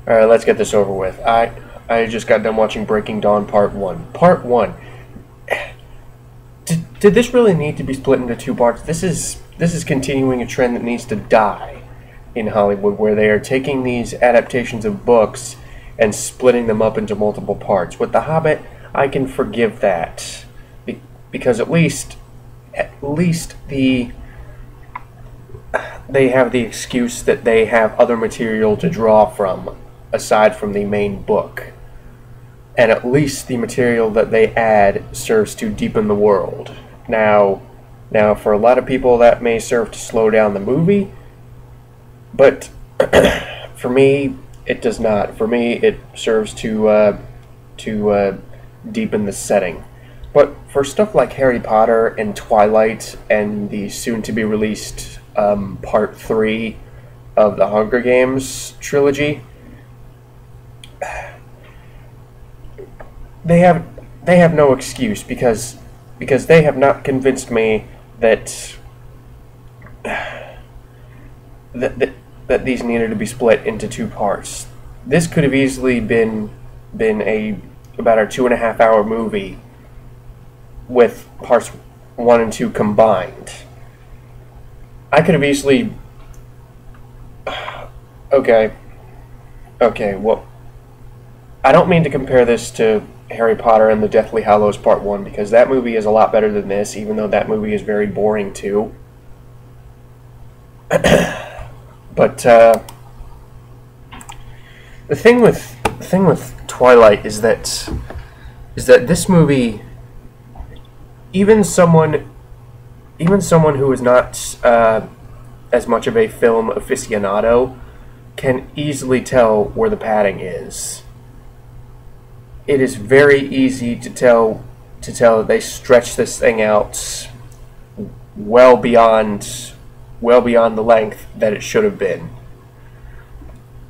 All right, let's get this over with. I just got done watching Breaking Dawn Part 1. Part 1. Did this really need to be split into two parts? This is continuing a trend that needs to die in Hollywood, where they are taking these adaptations of books and splitting them up into multiple parts. With The Hobbit, I can forgive that because at least they have the excuse that they have other material to draw from aside from the main book. And at least the material that they add serves to deepen the world. Now for a lot of people that may serve to slow down the movie, but for me it does not. For me it serves to deepen the setting. But for stuff like Harry Potter and Twilight and the soon-to-be released Part 3 of the Hunger Games trilogy, they have no excuse because they have not convinced me that that these needed to be split into two parts. This could have easily been about a 2.5 hour movie with parts 1 and 2 combined. I could have easily okay, well, I don't mean to compare this to Harry Potter and the Deathly Hallows Part 1, because that movie is a lot better than this, even though that movie is very boring too. But the thing with Twilight is that this movie, even someone who is not as much of a film aficionado can easily tell where the padding is. It is very easy to tell that they stretch this thing out well beyond the length that it should have been.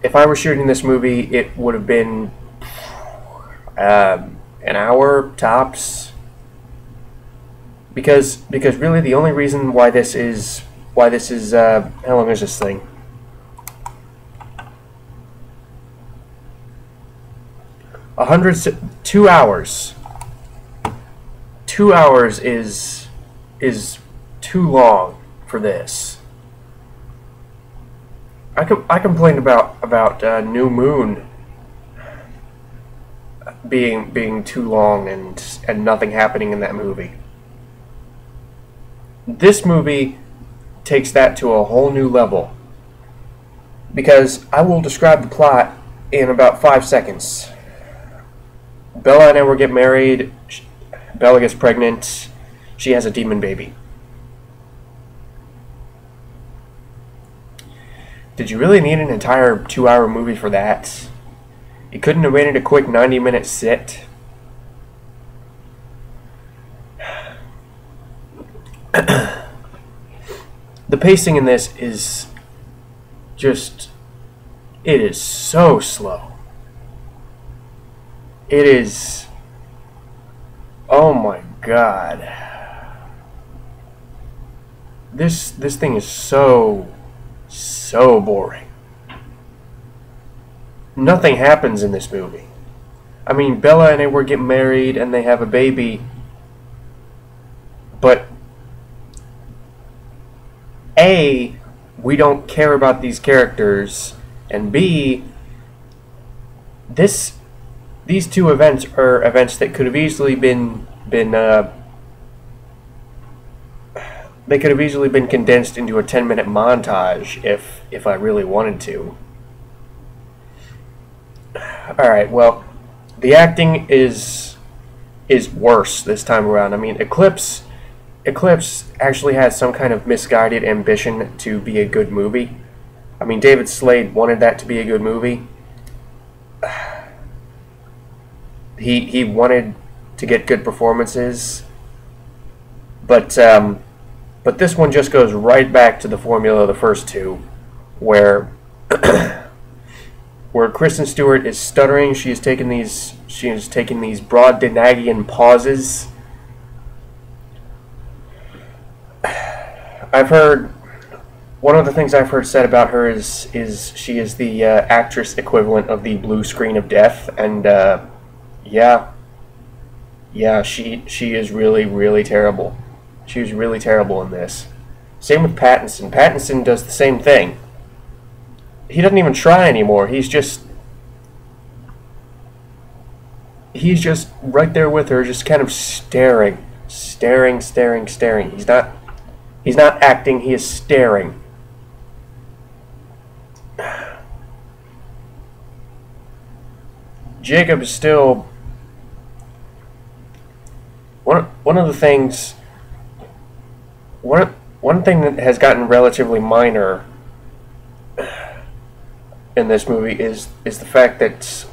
If I were shooting this movie, it would have been an hour tops. Because really the only reason why this is how long is this thing? 2 hours. 2 hours is too long for this. I complained about New Moon being too long and nothing happening in that movie. This movie takes that to a whole new level, because I will describe the plot in about 5 seconds. Bella and Edward get married. Bella gets pregnant. She has a demon baby. Did you really need an entire 2-hour movie for that? You couldn't have made it a quick 90-minute sit? The pacing in this is just... it is so slow. It is... oh my god. This thing is so boring. Nothing happens in this movie. I mean, Bella and Edward get married and they have a baby, but A, we don't care about these characters, and B, these two events are events that could have easily been they could have easily been condensed into a 10-minute montage if I really wanted to. Alright, well, the acting is worse this time around. I mean, Eclipse actually has some kind of misguided ambition to be a good movie. I mean, David Slade wanted that to be a good movie. He wanted to get good performances, but this one just goes right back to the formula of the first two, where Kristen Stewart is stuttering. She is taking these broad Denagian pauses. I've heard one of the things I've heard said about her is she is the actress equivalent of the blue screen of death, and yeah, she is really, really terrible. She was really terrible in this. Same with Pattinson. Pattinson does the same thing. He doesn't even try anymore. He's just right there with her, just kind of staring. He's not acting, he is staring. Jacob is still one of the things. One thing that has gotten relatively minor in this movie is the fact that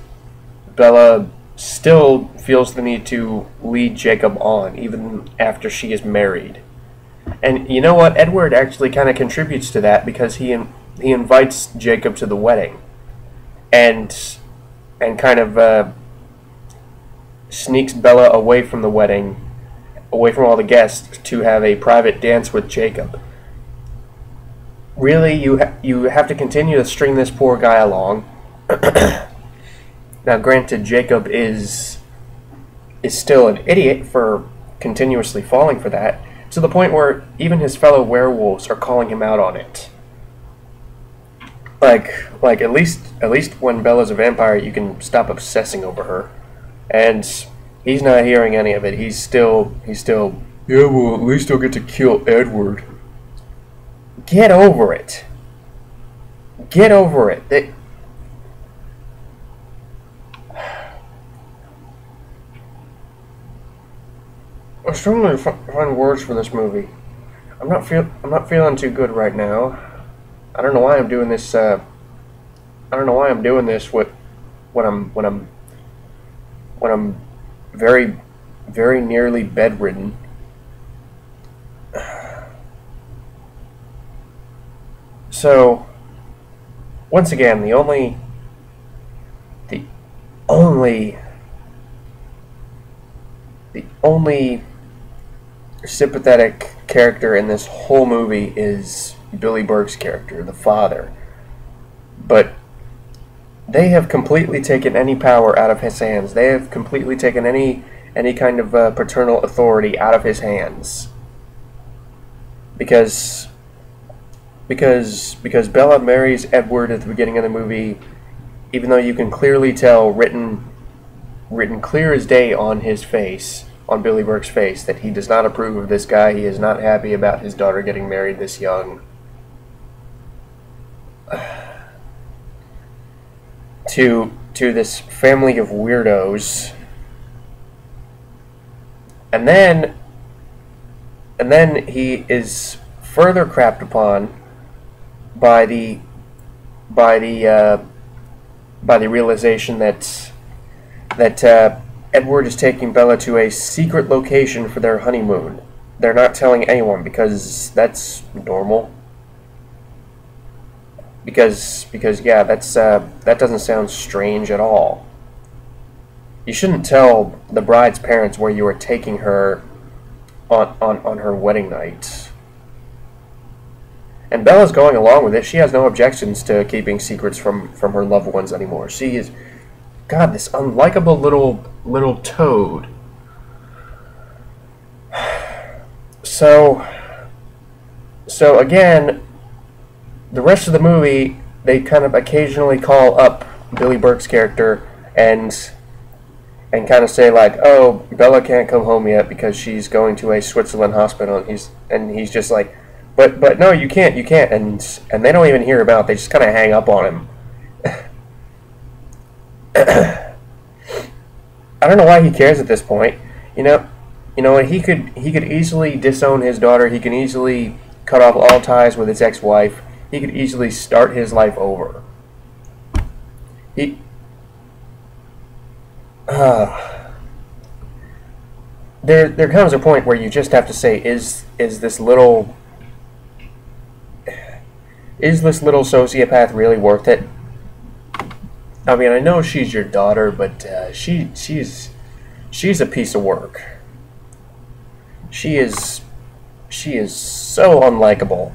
Bella still feels the need to lead Jacob on even after she is married. And you know what? Edward actually kind of contributes to that, because he invites Jacob to the wedding, and kind of sneaks Bella away from the wedding, away from all the guests, to have a private dance with Jacob. Really, you have to continue to string this poor guy along. Now, granted, Jacob is still an idiot for continuously falling for that, to the point where even his fellow werewolves are calling him out on it. Like at least when Bella's a vampire, you can stop obsessing over her, and he's not hearing any of it. He's still yeah. Well, at least I'll get to kill Edward. Get over it. Get over it. I'm struggling to find words for this movie. I'm not feeling too good right now. I don't know why I'm doing this. I don't know why I'm doing this when I'm very, very nearly bedridden. So, once again, the only sympathetic character in this whole movie is Billy Burke's character, the father. But they have completely taken any power out of his hands. They have completely taken any kind of paternal authority out of his hands. Because Bella marries Edward at the beginning of the movie, even though you can clearly tell, written clear as day on his face, on Billy Burke's face, that he does not approve of this guy. He is not happy about his daughter getting married this young. To this family of weirdos. And then he is further crapped upon by the realization that Edward is taking Bella to a secret location for their honeymoon. They're not telling anyone, because that's normal. Because yeah, that doesn't sound strange at all. You shouldn't tell the bride's parents where you are taking her on her wedding night. And Bella's going along with it. She has no objections to keeping secrets from her loved ones anymore. She is, God, this unlikable little toad. So again, the rest of the movie, they kind of occasionally call up Billy Burke's character and kind of say, like, oh, Bella can't come home yet because she's going to a Switzerland hospital, and he's just like, but no, you can't, and they don't even hear about it. They just kind of hang up on him. I don't know why he cares at this point. You know what? He could easily disown his daughter. He can easily cut off all ties with his ex-wife. He could easily start his life over. There comes a point where you just have to say, is this little sociopath really worth it? I mean, I know she's your daughter, but she's a piece of work. She is so unlikable.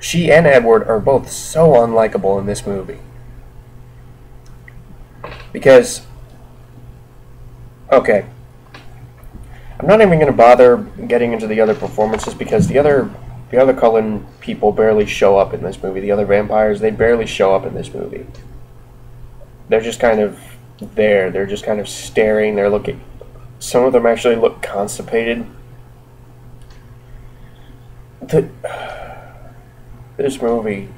she and Edward are both so unlikable in this movie. Because, okay, I'm not even going to bother getting into the other performances because the other Cullen people barely show up in this movie. The other vampires, they barely show up in this movie. They're just kind of there. They're just kind of staring. They're looking. Some of them actually look constipated. This movie.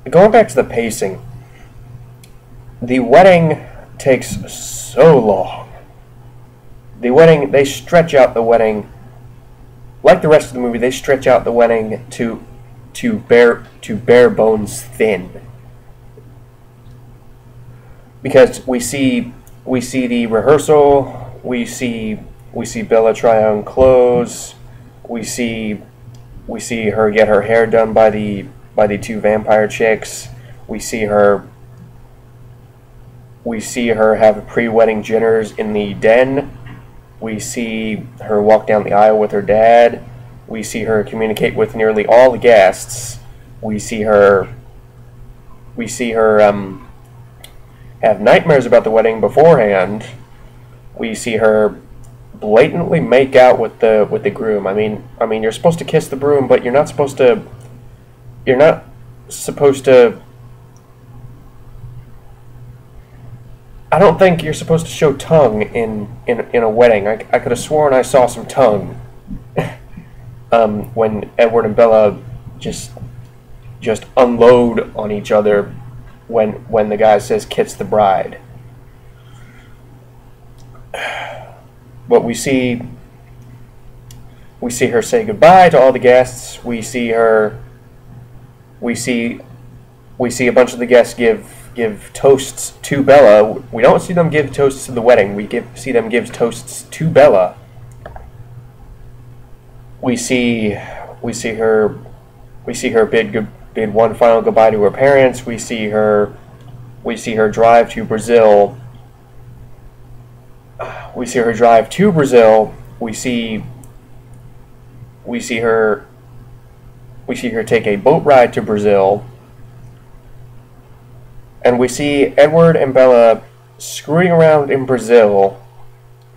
Going back to the pacing, the wedding takes so long. The wedding, they stretch out the wedding, like the rest of the movie, they stretch out the wedding to bare bones thin. Because we see the rehearsal, we see Bella try on clothes, we see her get her hair done by the two vampire chicks. We see her have pre-wedding dinners in the den. We see her walk down the aisle with her dad. We see her communicate with nearly all the guests. We see her have nightmares about the wedding beforehand. We see her blatantly make out with the groom. I mean, you're supposed to kiss the groom, but you're not supposed to. I don't think you're supposed to show tongue in a wedding. I could have sworn I saw some tongue when Edward and Bella just unload on each other when the guy says kiss the bride. But we see her say goodbye to all the guests. We see a bunch of the guests give toasts to Bella. We don't see them give toasts to the wedding. We see them give toasts to Bella. We see her bid one final goodbye to her parents. We see her drive to Brazil. We see her drive to Brazil. We see her take a boat ride to Brazil. And we see Edward and Bella screwing around in Brazil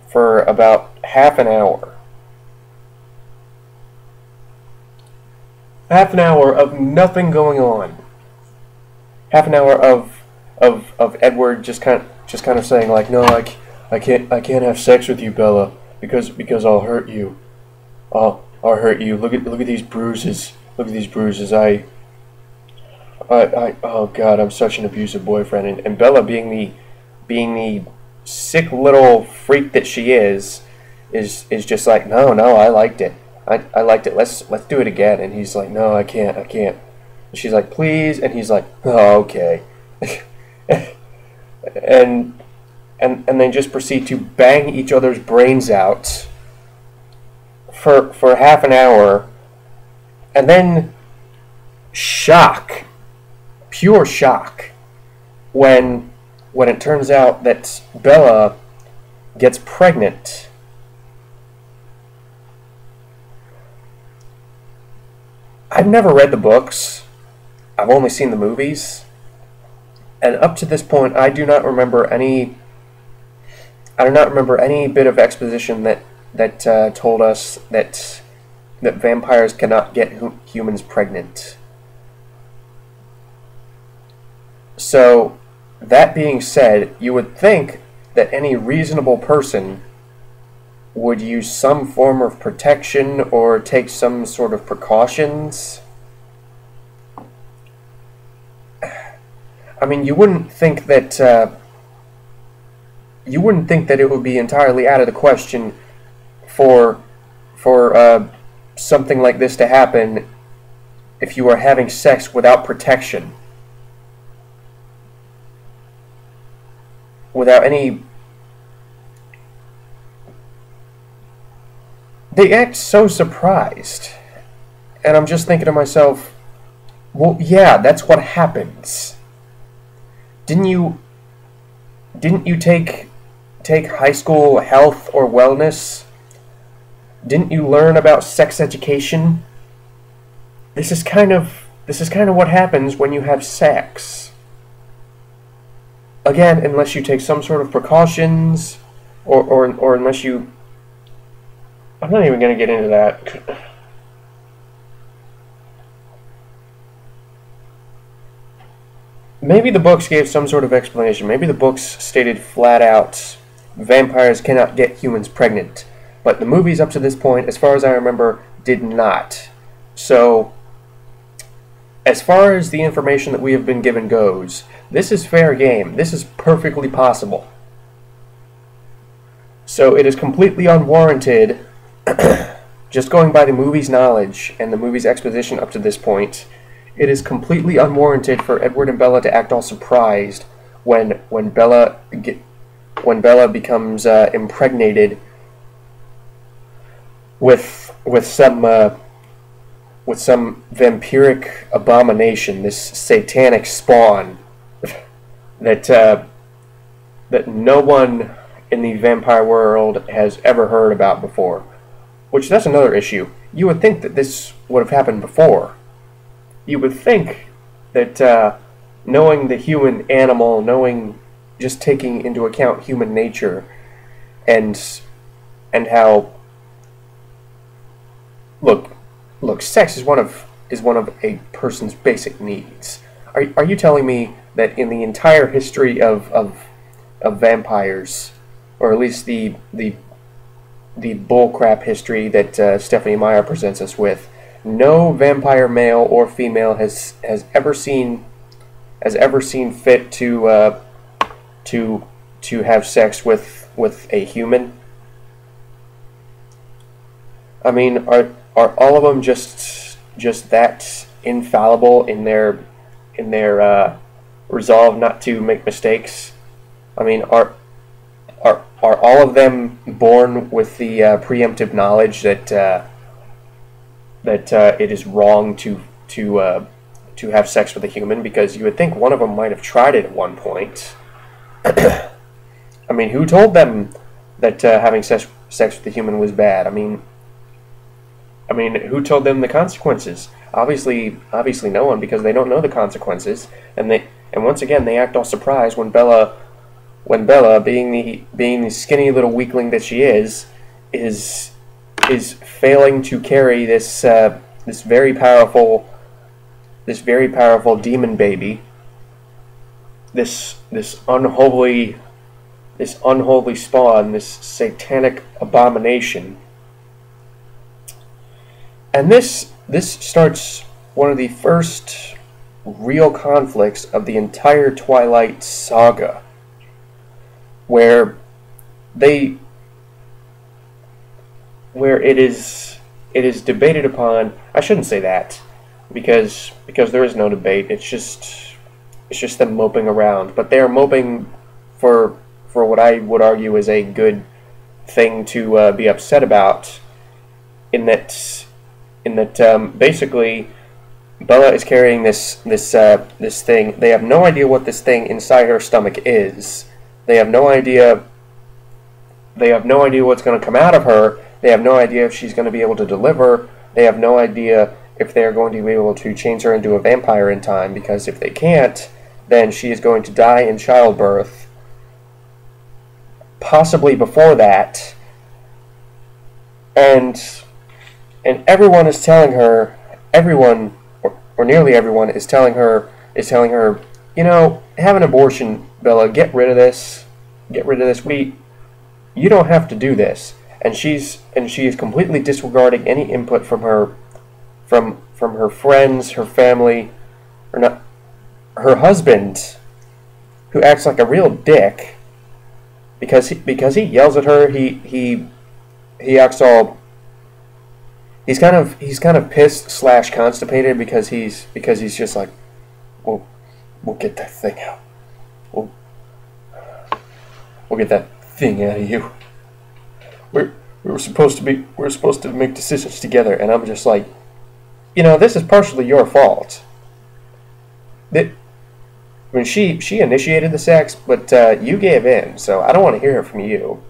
for about half an hour. Half an hour of nothing going on. Half an hour of Edward just kind of saying like, no, I can't have sex with you, Bella, because I'll hurt you. I'll hurt you. Look at these bruises. Look at these bruises. Oh God, I'm such an abusive boyfriend. And Bella, being the sick little freak that she is just like, no, I liked it. I liked it. Let's do it again. And he's like, no, I can't. And she's like, please. And he's like, oh, okay. and they just proceed to bang each other's brains out for half an hour, and then shock. Pure shock when it turns out that Bella gets pregnant. I've never read the books. I've only seen the movies. And up to this point, I do not remember any bit of exposition that told us that vampires cannot get humans pregnant. So, that being said, you would think that any reasonable person would use some form of protection or take some sort of precautions. I mean, you wouldn't think that it would be entirely out of the question for something like this to happen if you were having sex without protection. Without any... They act so surprised. And I'm just thinking to myself, well, yeah, that's what happens. Didn't you take high school health or wellness? Didn't you learn about sex education? This is kind of what happens when you have sex. Again, unless you take some sort of precautions, or unless you... I'm not even going to get into that. Maybe the books gave some sort of explanation. Maybe the books stated flat out, vampires cannot get humans pregnant. But the movies up to this point, as far as I remember, did not. So, as far as the information that we have been given goes, this is fair game. This is perfectly possible. So it is completely unwarranted, just going by the movie's knowledge and the movie's exposition up to this point, it is completely unwarranted for Edward and Bella to act all surprised when Bella becomes impregnated with some vampiric abomination, this satanic spawn that no one in the vampire world has ever heard about before. Which, that's another issue. You would think that this would have happened before. You would think that knowing the human animal, just taking into account human nature, and how look, sex is one of a person's basic needs. Are you telling me that in the entire history of vampires, or at least the bullcrap history that Stephanie Meyer presents us with, no vampire male or female has ever seen fit to have sex with a human? I mean, are all of them just that infallible in their resolve not to make mistakes? I mean, are all of them born with the preemptive knowledge that it is wrong to have sex with a human? Because you would think one of them might have tried it at one point. I mean, who told them that having sex with a human was bad? I mean, who told them the consequences? Obviously no one, because they don't know the consequences, and once again they act all surprised when Bella, being the skinny little weakling that she is failing to carry this very powerful demon baby, this unholy spawn, this satanic abomination. And this starts one of the first real conflicts of the entire Twilight Saga, where it is debated upon. I shouldn't say that, because there is no debate. It's just them moping around, but they are moping for what I would argue is a good thing to be upset about. In that basically Bella is carrying this thing. They have no idea what this thing inside her stomach is. They have no idea what's going to come out of her. They have no idea if she's going to be able to deliver. They have no idea if they are going to be able to change her into a vampire in time, because if they can't, then she is going to die in childbirth, possibly before that. And everyone is telling her, or nearly everyone is telling her, you know, have an abortion, Bella. Get rid of this. You don't have to do this. And she is completely disregarding any input from her friends, her family, or not, her husband, who acts like a real dick because he yells at her. He acts all. He's kind of pissed / constipated because he's just like, we'll get that thing out. We'll get that thing out of you. We were supposed to make decisions together, and I'm just like, you know, this is partially your fault. I mean, she initiated the sex, but you gave in, so I don't want to hear it from you.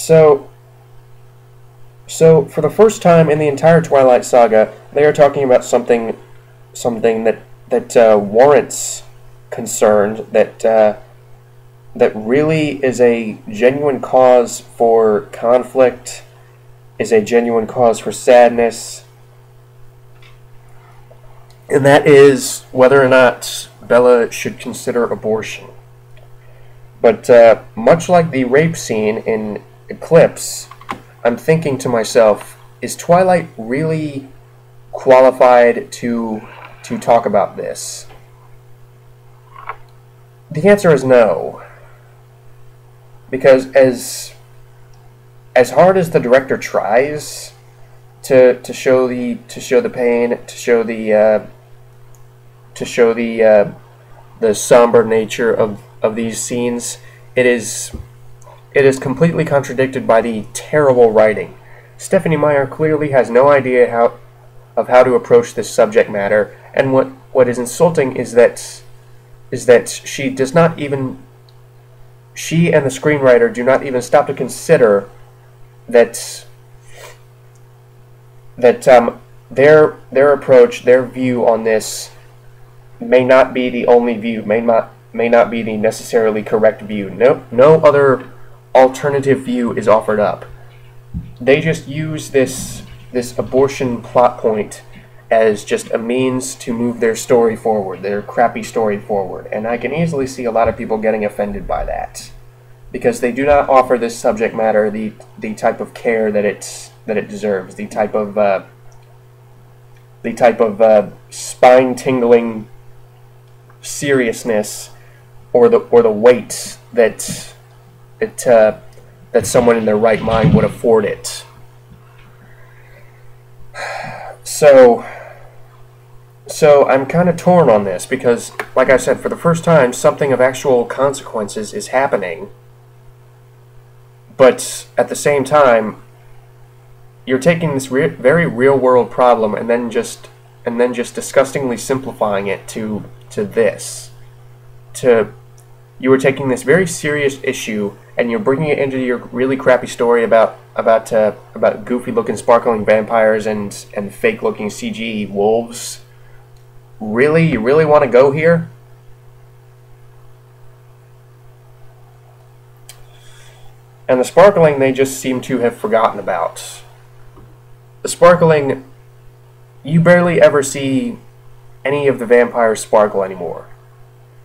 So, so for the first time in the entire Twilight Saga, they are talking about something that warrants concern, that really is a genuine cause for conflict, is a genuine cause for sadness, and that is whether or not Bella should consider abortion. But much like the rape scene in Eclipse, I'm thinking to myself, is Twilight really qualified to talk about this? The answer is no. Because as hard as the director tries to show the pain, to show the somber nature of these scenes, it is completely contradicted by the terrible writing. Stephanie Meyer clearly has no idea how to approach this subject matter, and what is insulting is that she does not even, she and the screenwriter do not even stop to consider that their approach, their view on this may not be the only view, may not be the necessarily correct view. No other alternative view is offered up. They just use this abortion plot point as just a means to move their story forward, their crappy story forward. And I can easily see a lot of people getting offended by that, because they do not offer this subject matter the type of care that it deserves, the type of spine-tingling seriousness or the weight that someone in their right mind would afford it. So I'm kind of torn on this because, like I said, for the first time, something of actual consequences is happening. But at the same time, you're taking this very real-world problem and then just disgustingly simplifying it to this. You were taking this very serious issue and you're bringing it into your really crappy story about goofy-looking, sparkling vampires and fake-looking CG wolves. Really? You really want to go here? And the sparkling they just seem to have forgotten about. The sparkling, you barely ever see any of the vampires sparkle anymore.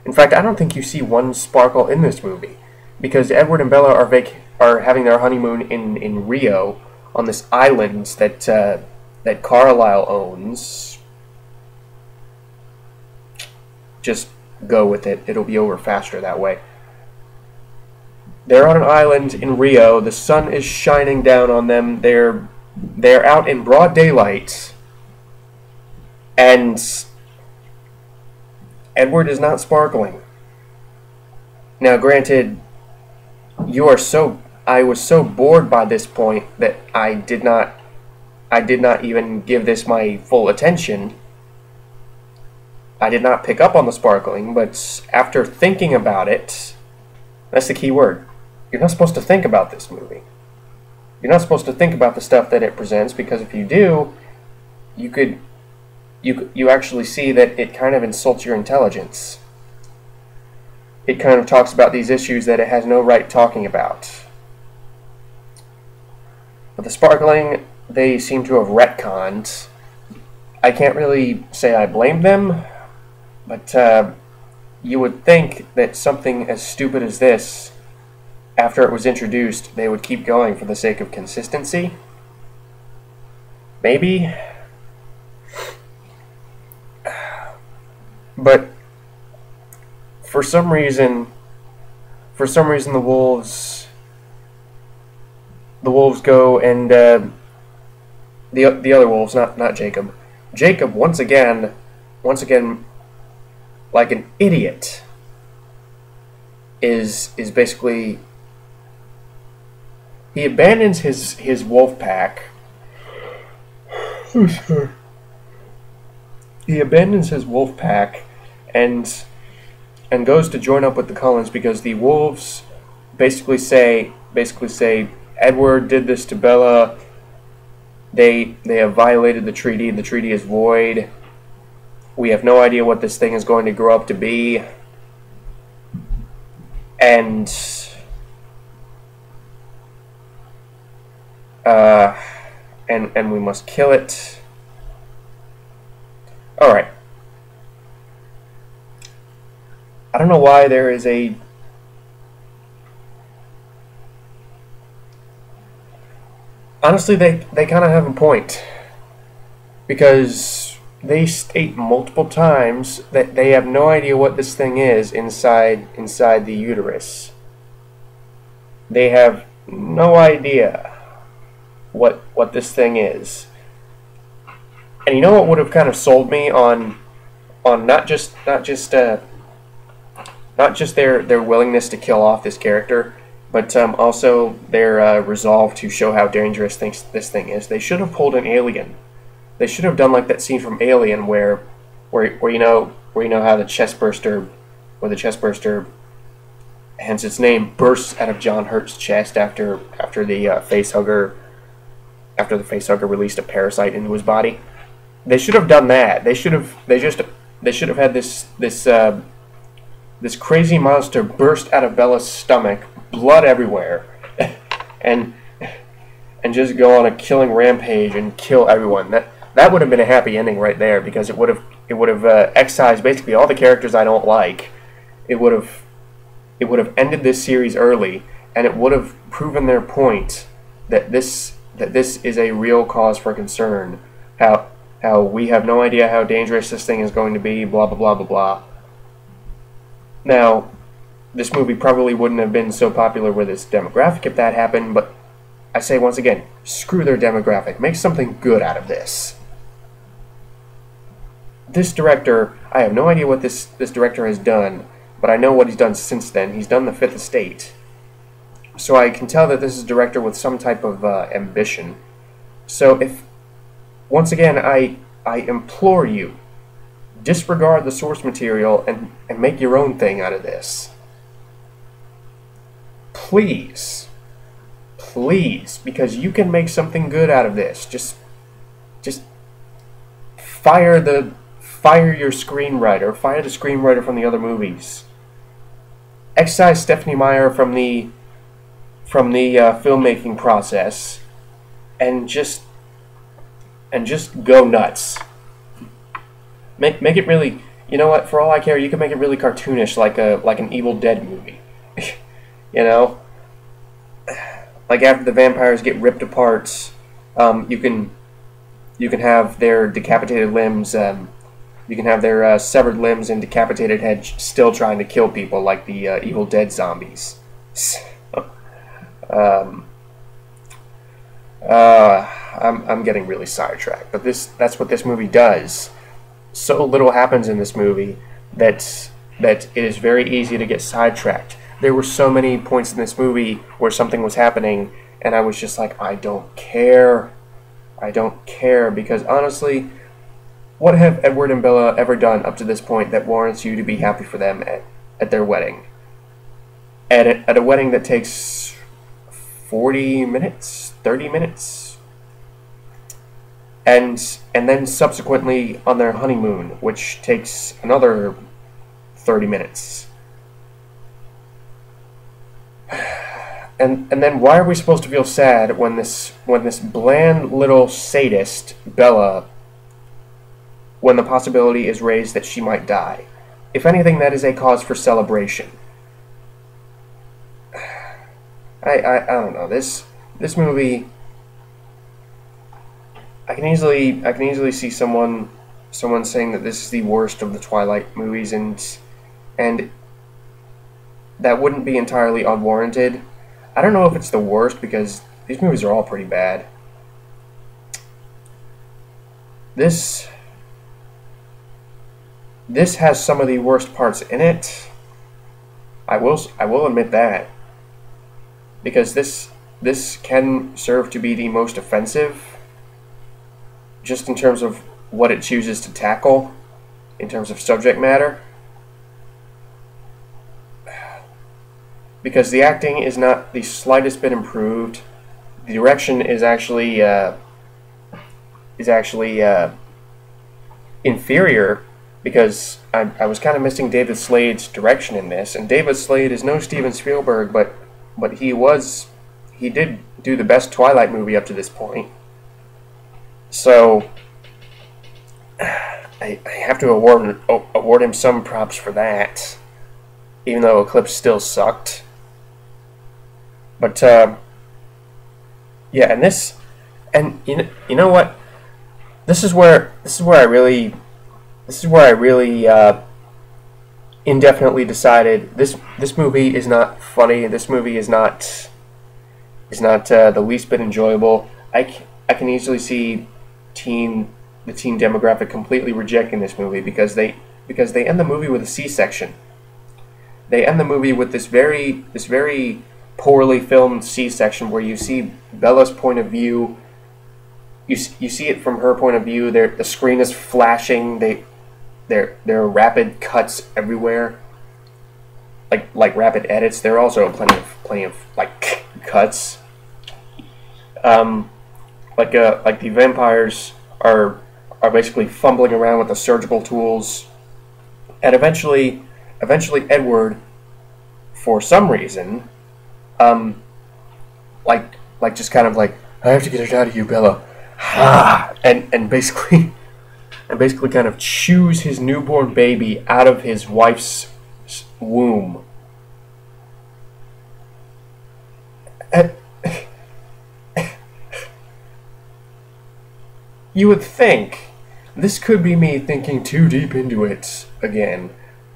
In fact, I don't think you see one sparkle in this movie, because Edward and Bella are having their honeymoon in Rio on this island that Carlisle owns. Just go with it. It'll be over faster that way. They're on an island in Rio. The sun is shining down on them. They're out in broad daylight. And Edward is not sparkling. Now, granted, I was so bored by this point that I did not even give this my full attention. I did not pick up on the sparkling, but after thinking about it, that's the key word. You're not supposed to think about this movie. You're not supposed to think about the stuff that it presents, because if you do, you actually see that it kind of insults your intelligence. It kind of talks about these issues that it has no right talking about. But the sparkling, they seem to have retconned. I can't really say I blame them, but you would think that something as stupid as this, after it was introduced, they would keep going for the sake of consistency. Maybe. But for some reason the wolves go and the other wolves, not Jacob. Jacob once again, like an idiot, is basically, he abandons his wolf pack. He abandons his wolf pack and goes to join up with the Cullens because the wolves basically say Edward did this to Bella. They have violated the treaty. The treaty is void. We have no idea what this thing is going to grow up to be. And we must kill it. Alright. I don't know why there is a... Honestly, they kind of have a point. Because they state multiple times that they have no idea what this thing is inside the uterus. They have no idea what this thing is. And you know what would have kind of sold me on not just their willingness to kill off this character, but also their resolve to show how dangerous this thing is. They should have pulled an Alien. They should have done like that scene from Alien where you know how the chestburster, hence its name, bursts out of John Hurt's chest after the facehugger released a parasite into his body. They should have done that. They should have had this crazy monster burst out of Bella's stomach, blood everywhere, and just go on a killing rampage and kill everyone. That would have been a happy ending right there, because it would have excised basically all the characters I don't like. It would have ended this series early, and it would have proven their point that this is a real cause for concern. How we have no idea how dangerous this thing is going to be, blah blah blah blah blah. Now, this movie probably wouldn't have been so popular with its demographic if that happened, but I say once again, screw their demographic. Make something good out of this. This director, I have no idea what this director has done, but I know what he's done since then. He's done The Fifth Estate. So I can tell that this is a director with some type of ambition. So if, once again, I implore you, disregard the source material and make your own thing out of this. Please. Please, because you can make something good out of this. Just fire your screenwriter. Fire the screenwriter from the other movies. Excise Stephenie Meyer from the filmmaking process, and just go nuts. Make it really. You know what? For all I care, you can make it really cartoonish, like an Evil Dead movie. You know. Like after the vampires get ripped apart, you can have their decapitated limbs. You can have their severed limbs and decapitated heads still trying to kill people, like the Evil Dead zombies. I'm getting really sidetracked, but that's what this movie does. So little happens in this movie that it is very easy to get sidetracked. There were so many points in this movie where something was happening, and I was just like, I don't care. I don't care, because honestly, what have Edward and Bella ever done up to this point that warrants you to be happy for them at their wedding? At a wedding that takes 40 minutes, 30 minutes, and then subsequently on their honeymoon, which takes another 30 minutes. And then why are we supposed to feel sad when this bland little sadist, Bella, when the possibility is raised that she might die? If anything, that is a cause for celebration. I don't know. This movie, I can easily see someone saying that this is the worst of the Twilight movies, and that wouldn't be entirely unwarranted. I don't know if it's the worst, because these movies are all pretty bad. This has some of the worst parts in it. I will admit that, because this can serve to be the most offensive, just in terms of what it chooses to tackle, in terms of subject matter. Because the acting is not the slightest bit improved. the direction is actually inferior, because I was kind of missing David Slade's direction in this. And David Slade is no Steven Spielberg, but he did do the best Twilight movie up to this point. So I have to award him some props for that, even though Eclipse still sucked. But yeah, and you know what? This is where I really indefinitely decided this movie is not funny. This movie is not the least bit enjoyable. I can easily see the teen demographic completely rejecting this movie because they end the movie with a C-section. They end the movie with this very poorly filmed C-section where you see Bella's point of view. You see it from her point of view. The screen is flashing. There are rapid cuts everywhere, like rapid edits. There are also plenty of like cuts. Like the vampires are basically fumbling around with the surgical tools, and eventually Edward, for some reason, like just kind of like, I have to get it out of you, Bella, and basically kind of chews his newborn baby out of his wife's womb. You would think, this could be me thinking too deep into it again,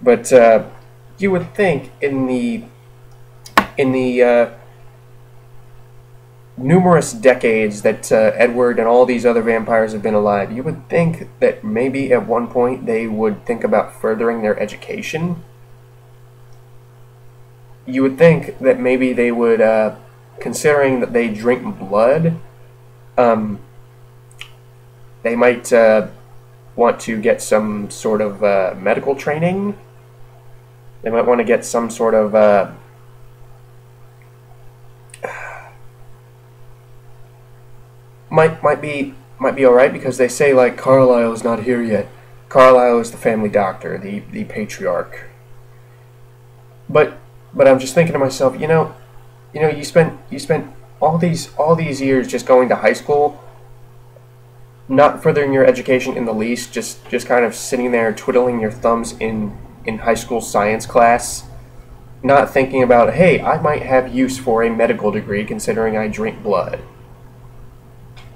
but you would think in the numerous decades that Edward and all these other vampires have been alive, you would think that maybe at one point they would think about furthering their education. You would think that maybe they would, considering that they drink blood, they might want to get some sort of medical training. They might want to get some sort of might be all right, because they say like Carlisle is not here yet. Carlisle is the family doctor, the patriarch. But I'm just thinking to myself, you spent all these years just going to high school, not furthering your education in the least, just kind of sitting there twiddling your thumbs in high school science class, not thinking about, hey, I might have use for a medical degree considering I drink blood.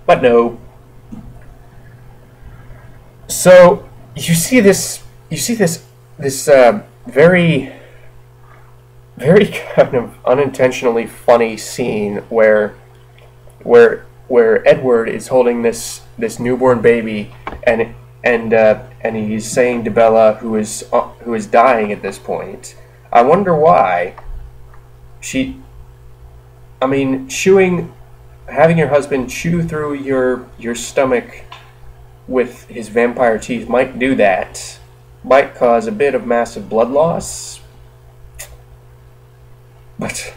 But no. So you see this very kind of unintentionally funny scene where Edward is holding this newborn baby, and he's saying to Bella, who is dying at this point, I wonder why. Having your husband chew through your stomach with his vampire teeth might do that. Might cause a bit of massive blood loss. But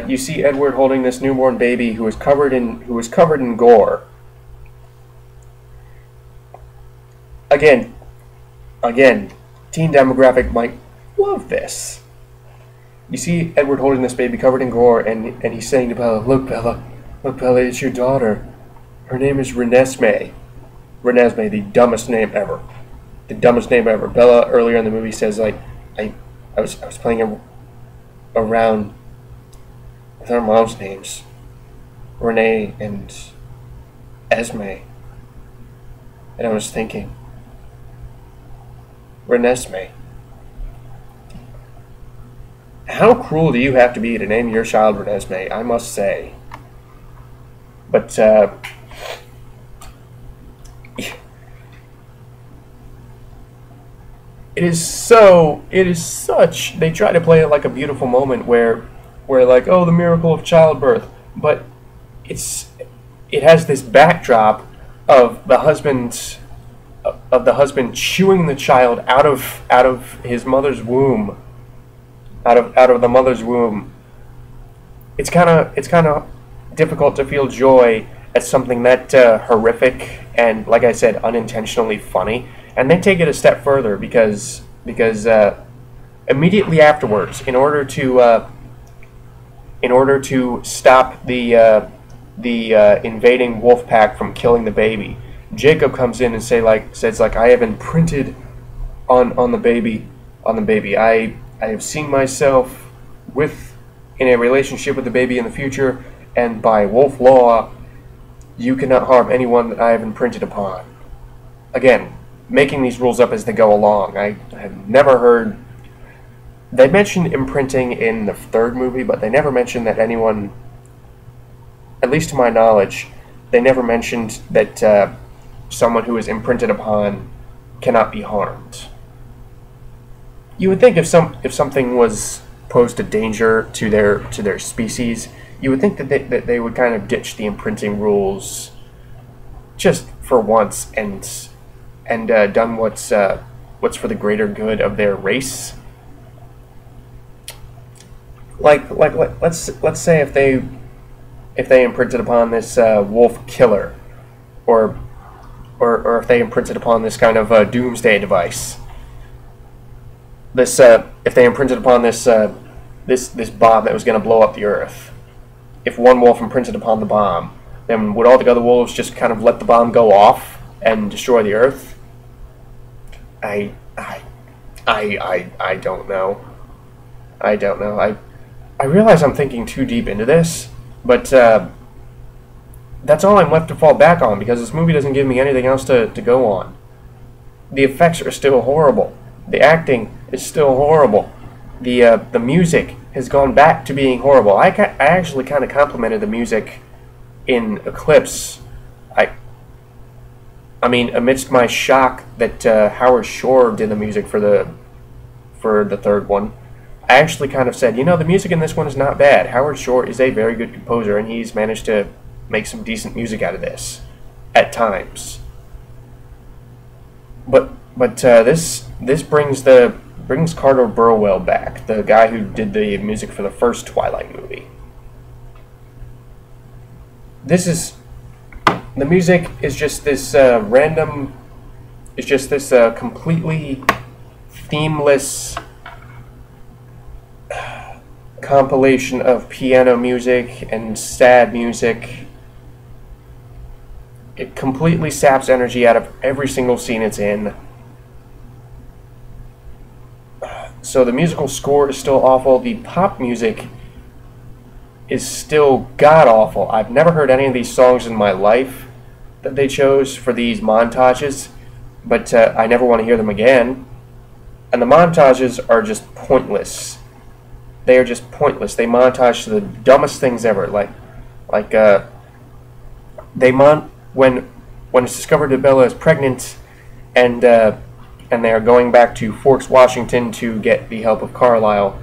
you see Edward holding this newborn baby who is covered in gore. Again, teen demographic might love this. You see Edward holding this baby covered in gore, and he's saying to Bella, look, Bella, it's your daughter. Her name is Renesmee. Renesmee, the dumbest name ever. The dumbest name ever. Bella earlier in the movie says, like, I was playing around with our mom's names, Renee and Esme, and I was thinking, Renesmee. How cruel do you have to be to name your child Renesmee? I must say. But it is such. They try to play it like a beautiful moment where like, oh, the miracle of childbirth, but it has this backdrop of the husband chewing the child out of his mother's womb. Out of the mother's womb. It's kind of difficult to feel joy at something that horrific and, like I said, unintentionally funny. And they take it a step further because immediately afterwards, in order to stop the invading wolf pack from killing the baby, Jacob comes in and says I have imprinted on the baby. I have seen myself in a relationship with the baby in the future, and by wolf law, you cannot harm anyone that I have imprinted upon. Again, making these rules up as they go along. I have never heard... They mentioned imprinting in the third movie, but they never mentioned that anyone, at least to my knowledge, they never mentioned that someone who is imprinted upon cannot be harmed. You would think if something was posed a danger to their species, you would think that they would kind of ditch the imprinting rules just for once and done what's for the greater good of their race. Let's say if they imprinted upon this wolf killer, or if they imprinted upon this kind of doomsday device. If they imprinted upon this bomb that was going to blow up the earth. If one wolf imprinted upon the bomb, then would all the other wolves just kind of let the bomb go off and destroy the earth? I don't know. I don't know. I realize I'm thinking too deep into this, but that's all I'm left to fall back on, because this movie doesn't give me anything else to go on. The effects are still horrible. The acting is still horrible. The music has gone back to being horrible. I actually kind of complimented the music in Eclipse. I mean, amidst my shock that Howard Shore did the music for the third one, I actually kind of said, the music in this one is not bad. Howard Shore is a very good composer, and he's managed to make some decent music out of this at times. But this brings Carter Burwell back, the guy who did the music for the first Twilight movie. The music is just this random. It's just this completely themeless compilation of piano music and sad music. It completely saps energy out of every single scene it's in. So the musical score is still awful. The pop music is still god-awful. I've never heard any of these songs in my life that they chose for these montages, but I never want to hear them again. And the montages are just pointless. They are just pointless. They montage to the dumbest things ever. When it's discovered that Bella is pregnant, and they are going back to Forks, Washington to get the help of Carlisle,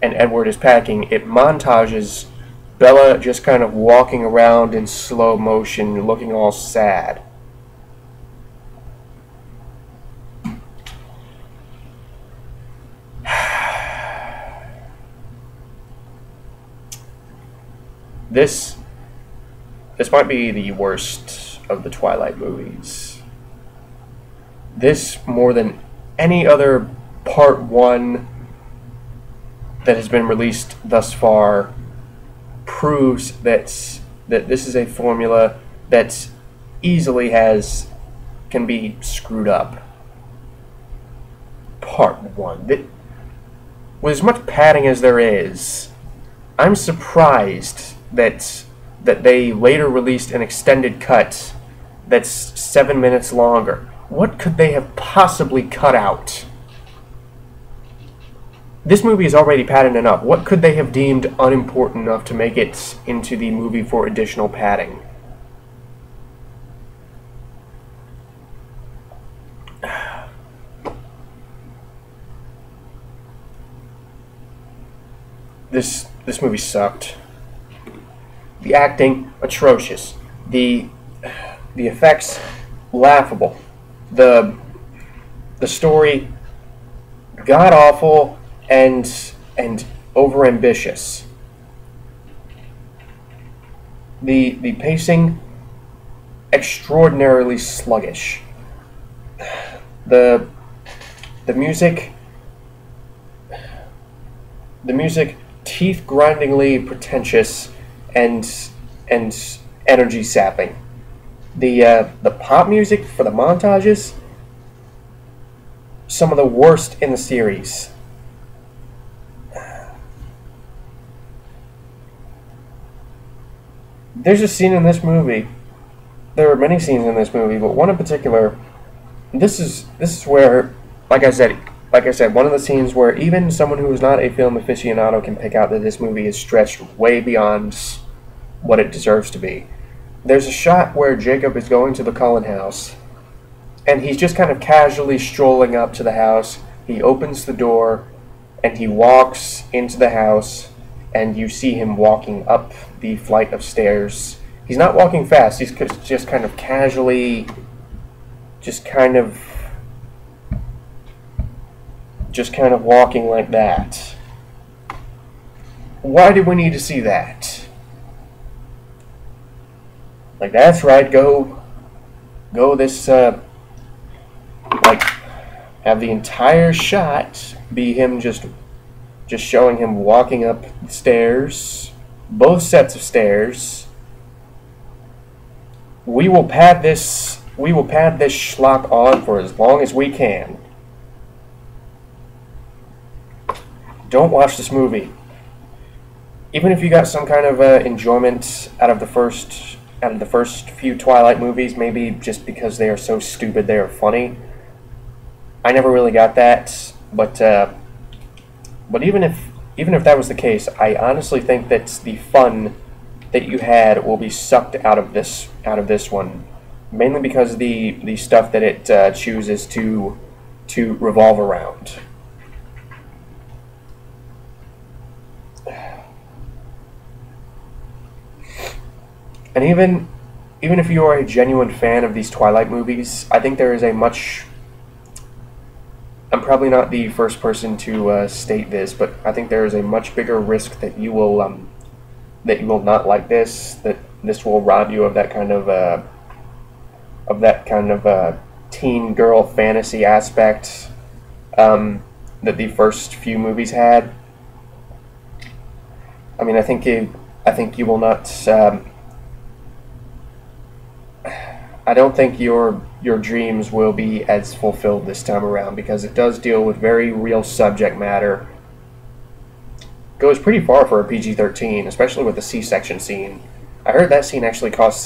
and Edward is packing, it montages Bella just kind of walking around in slow motion, looking all sad. This might be the worst of the Twilight movies. This, more than any other Part 1 that has been released thus far, proves that this is a formula that easily can be screwed up. Part 1. With as much padding as there is, I'm surprised that they later released an extended cut that's 7 minutes longer. What could they have possibly cut out? This movie is already padded enough. What could they have deemed unimportant enough to make it into the movie for additional padding? This movie sucked. The acting, atrocious. The effects, laughable. The story, god-awful and overambitious. The pacing, extraordinarily sluggish. The the music the music teeth-grindingly pretentious and energy sapping. The pop music for the montages, some of the worst in the series. There's a scene in this movie. There are many scenes in this movie, but one in particular. This is where, like I said, one of the scenes where even someone who is not a film aficionado can pick out that this movie is stretched way beyond what it deserves to be. There's a shot where Jacob is going to the Cullen house, and he's just kind of casually strolling up to the house. He opens the door, and he walks into the house, and you see him walking up the flight of stairs. He's not walking fast, he's just kind of casually, just kind of walking like that. Why did we need to see that? Like, that's right, go this, like, have the entire shot be him just showing him walking up the stairs, both sets of stairs. We will pad this schlock on for as long as we can. Don't watch this movie. Even if you got some kind of enjoyment out of the first few Twilight movies, maybe just because they are so stupid they are funny. I never really got that, but even if that was the case, I honestly think that the fun that you had will be sucked out of this one, mainly because the stuff that it chooses to revolve around. And even if you are a genuine fan of these Twilight movies, I think there is a much... I'm probably not the first person to state this, but I think there is a much bigger risk that you will not like this. That this will rob you of that kind of teen girl fantasy aspect that the first few movies had. I mean, I think you will not. I don't think your dreams will be as fulfilled this time around, because it does deal with very real subject matter. Goes pretty far for a PG-13, especially with the C-section scene. I heard that scene actually caused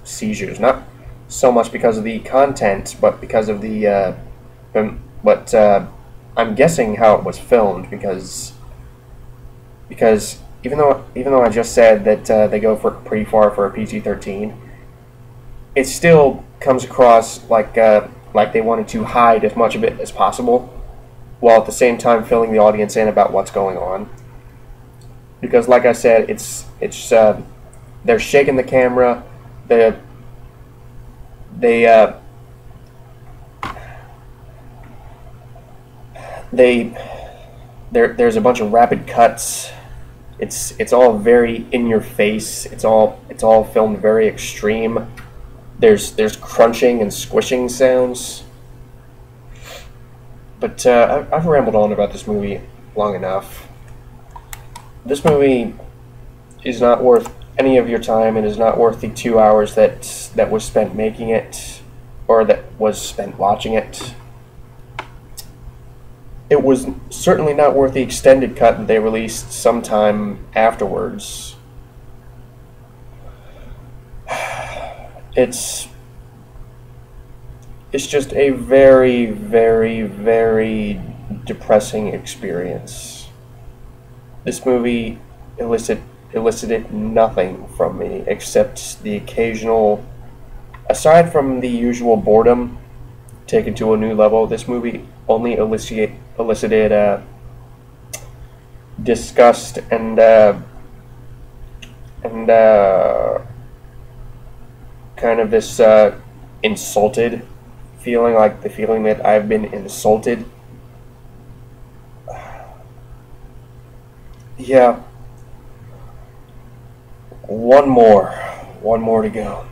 seizures, not so much because of the content, but because of the I'm guessing how it was filmed, because even though I just said that they go for pretty far for a PG-13, it still comes across like they wanted to hide as much of it as possible, while at the same time filling the audience in about what's going on. Because, like I said, it's they're shaking the camera, there's a bunch of rapid cuts. It's all very in your face. It's all filmed very extreme. There's crunching and squishing sounds. But I've rambled on about this movie long enough. This movie is not worth any of your time. It is not worth the 2 hours that was spent making it, or that was spent watching it. It was certainly not worth the extended cut that they released sometime afterwards. It's just a very, very, very depressing experience. This movie elicited nothing from me except the occasional, aside from the usual boredom taken to a new level, this movie only elicited disgust and kind of this insulted feeling, like the feeling that I've been insulted. Yeah. One more. One more to go.